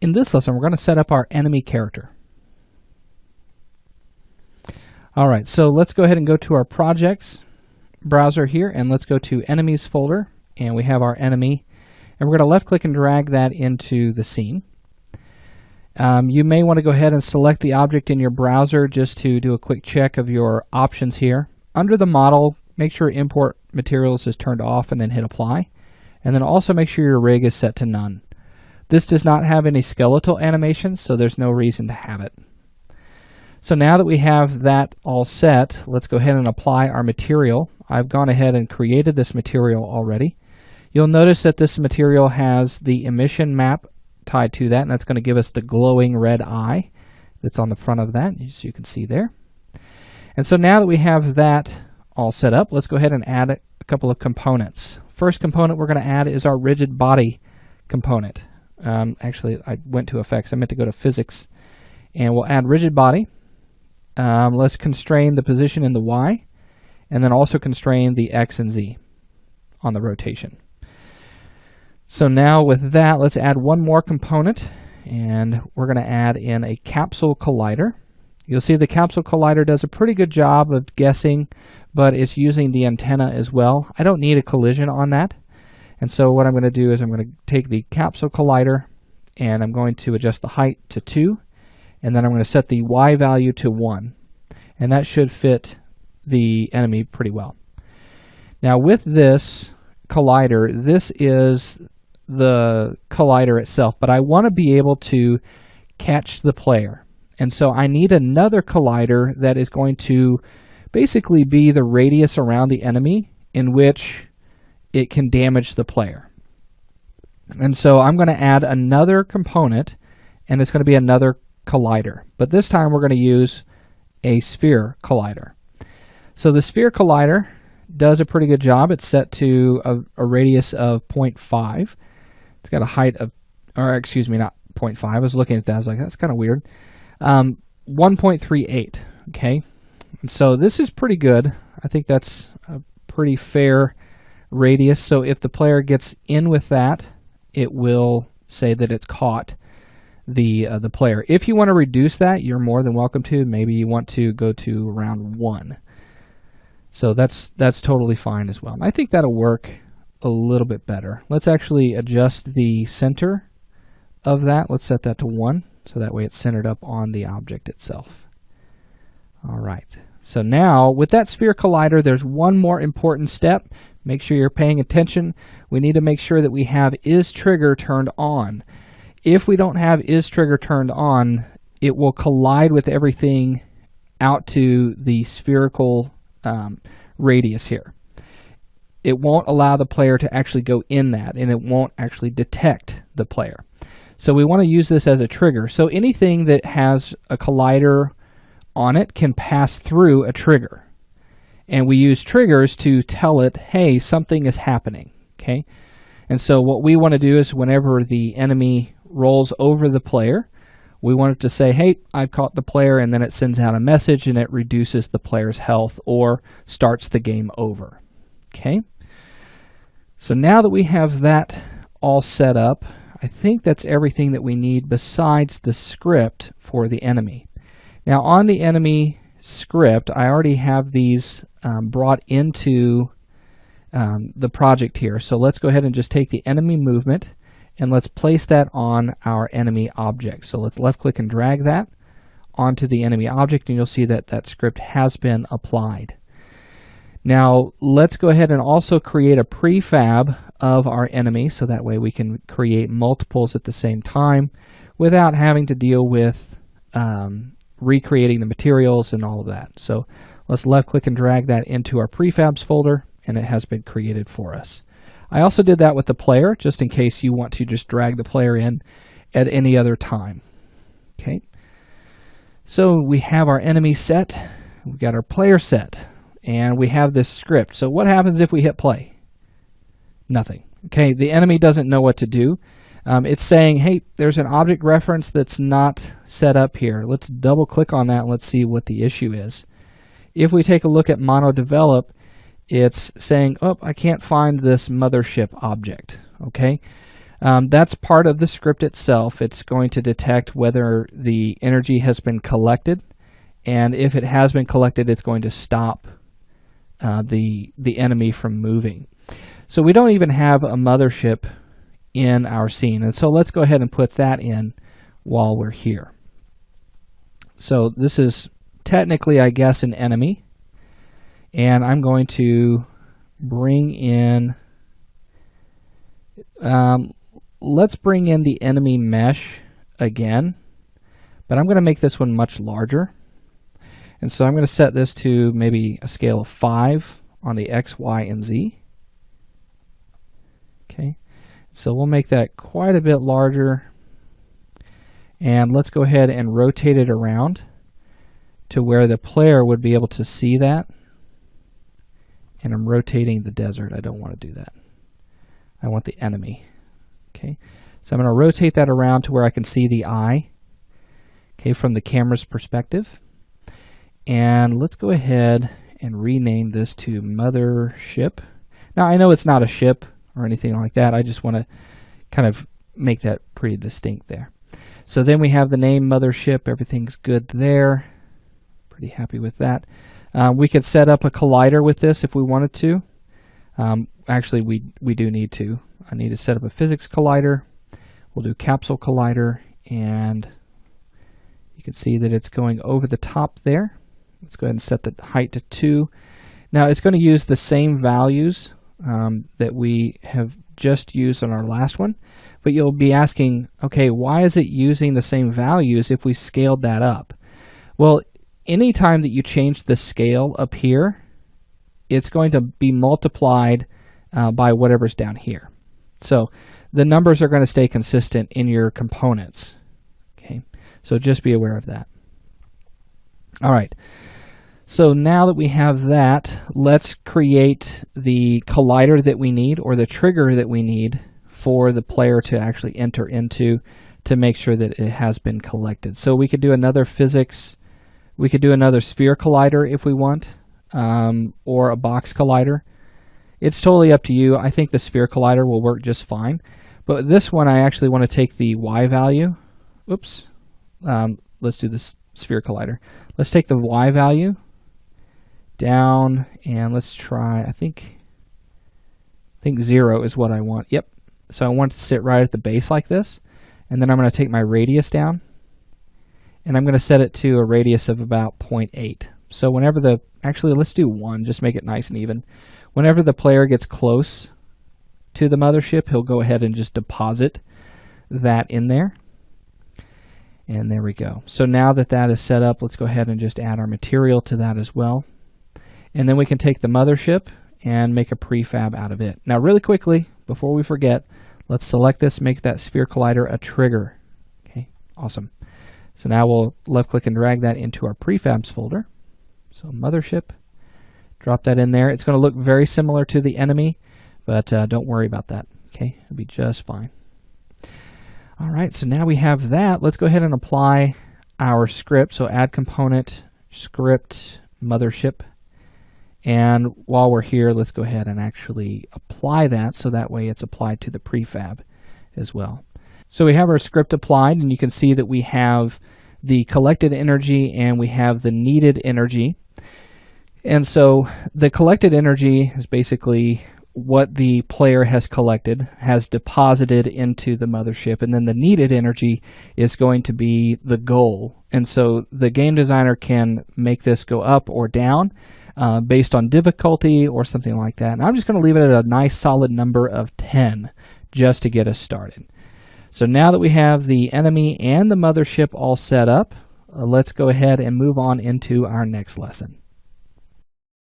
In this lesson, we're going to set up our enemy character. All right, so let's go ahead and go to our projects browser here, and let's go to enemies folder, and we have our enemy, and we're going to left click and drag that into the scene. You may want to go ahead and select the object in your browser just to do a quick check of your options here. Under the model, make sure import materials is turned off and then hit apply, and then also make sure your rig is set to none. This does not have any skeletal animations, so there's no reason to have it. So now that we have that all set, let's go ahead and apply our material. I've gone ahead and created this material already. You'll notice that this material has the emission map tied to that, and that's going to give us the glowing red eye that's on the front of that, as you can see there. And so now that we have that all set up, let's go ahead and add a couple of components. First component we're going to add is our rigid body component. Actually, I went to effects. I meant to go to physics, and we'll add rigid body. Let's constrain the position in the Y, and then also constrain the X and Z on the rotation. So now with that, let's add one more component, and we're going to add in a capsule collider. You'll see the capsule collider does a pretty good job of guessing, but it's using the antenna as well. I don't need a collision on that. And so what I'm going to do is I'm going to take the capsule collider, and I'm going to adjust the height to 2, and then I'm going to set the Y value to 1. And that should fit the enemy pretty well. Now with this collider, this is the collider itself, but I want to be able to catch the player. And so I need another collider that is going to basically be the radius around the enemy in which it can damage the player. And so I'm going to add another component, and it's going to be another collider. But this time we're going to use a sphere collider. So the sphere collider does a pretty good job. It's set to a radius of 0.5. It's got a height of, or excuse me, not 0.5. I was looking at that. I was like, that's kind of weird. 1.38. Okay. And so this is pretty good. I think that's a pretty fair radius. So if the player gets in with that, it will say that it's caught the player. If you want to reduce that, you're more than welcome to. Maybe you want to go to around 1. So that's totally fine as well. I think that'll work a little bit better. Let's actually adjust the center of that. Let's set that to 1, so that way it's centered up on the object itself. All right. So now with that sphere collider, there's one more important step. Make sure you're paying attention. We need to make sure that we have is trigger turned on. If we don't have is trigger turned on, it will collide with everything out to the spherical radius here. It won't allow the player to actually go in that, and it won't actually detect the player. So we want to use this as a trigger. So anything that has a collider on it can pass through a trigger. And we use triggers to tell it, hey, something is happening. Okay? And so what we want to do is whenever the enemy rolls over the player, we want it to say, hey, I've caught the player, and then it sends out a message and it reduces the player's health or starts the game over. Okay? So now that we have that all set up, I think that's everything that we need besides the script for the enemy. Now on the enemy script, I already have these brought into the project here. So let's go ahead and just take the enemy movement, and let's place that on our enemy object. So let's left click and drag that onto the enemy object, and you'll see that that script has been applied. Now let's go ahead and also create a prefab of our enemy, so that way we can create multiples at the same time without having to deal with recreating the materials and all of that. So let's left click and drag that into our prefabs folder, and it has been created for us. I also did that with the player, just in case you want to just drag the player in at any other time. Okay. So we have our enemy set, we've got our player set, and we have this script. So what happens if we hit play? Nothing. Okay, the enemy doesn't know what to do. It's saying, hey, there's an object reference that's not set up here. Let's double click on that and let's see what the issue is. If we take a look at MonoDevelop, it's saying, oh, I can't find this mothership object. Okay, That's part of the script itself. It's going to detect whether the energy has been collected, and if it has been collected, it's going to stop the enemy from moving. So we don't even have a mothership in our scene, and so let's go ahead and put that in while we're here. So this is technically, I guess, an enemy, and I'm going to bring in let's bring in the enemy mesh again, but I'm going to make this one much larger. And so I'm going to set this to maybe a scale of 5 on the X, Y, and Z. Okay, so we'll make that quite a bit larger. And let's go ahead and rotate it around to where the player would be able to see that. And I'm rotating the desert. I don't want to do that. I want the enemy. Okay, so I'm going to rotate that around to where I can see the eye, okay, from the camera's perspective. And let's go ahead and rename this to Mothership. Now I know it's not a ship or anything like that. I just want to kind of make that pretty distinct there. So then we have the name Mothership. Everything's good there. Pretty happy with that. We could set up a collider with this if we wanted to. Actually, we do need to. I need to set up a physics collider. We'll do capsule collider, and you can see that it's going over the top there. Let's go ahead and set the height to 2. Now it's going to use the same values that we have just used on our last one, but you'll be asking, okay, why is it using the same values if we scaled that up? Well, anytime that you change the scale up here, it's going to be multiplied by whatever's down here. So the numbers are going to stay consistent in your components. Okay, so just be aware of that. All right, so now that we have that, let's create the collider that we need, or the trigger that we need for the player to actually enter into to make sure that it has been collected. So we could do another physics, we could do another sphere collider if we want, or a box collider. It's totally up to you. I think the sphere collider will work just fine. But this one, I actually want to take the Y value. Oops. Let's do this sphere collider. Let's take the Y value down, and let's try, I think 0 is what I want. Yep. So I want it to sit right at the base like this. And then I'm going to take my radius down, and I'm going to set it to a radius of about 0.8. So whenever actually let's do 1, just make it nice and even. Whenever the player gets close to the mothership, he'll go ahead and just deposit that in there. And there we go. So now that that is set up, let's go ahead and just add our material to that as well. And then we can take the mothership and make a prefab out of it. Now really quickly, before we forget, let's select this, make that sphere collider a trigger. Okay, awesome. So now we'll left click and drag that into our prefabs folder. So mothership, drop that in there. It's going to look very similar to the enemy, but don't worry about that. Okay, it'll be just fine. All right, so now we have that. Let's go ahead and apply our script. So add component, script, mothership. And while we're here, let's go ahead and actually apply that, so that way it's applied to the prefab as well. So we have our script applied, and you can see that we have the collected energy and we have the needed energy. And so the collected energy is basically what the player has collected, has deposited into the mothership, and then the needed energy is going to be the goal. And so the game designer can make this go up or down based on difficulty or something like that. And I'm just going to leave it at a nice solid number of 10 just to get us started. So now that we have the enemy and the mothership all set up, let's go ahead and move on into our next lesson.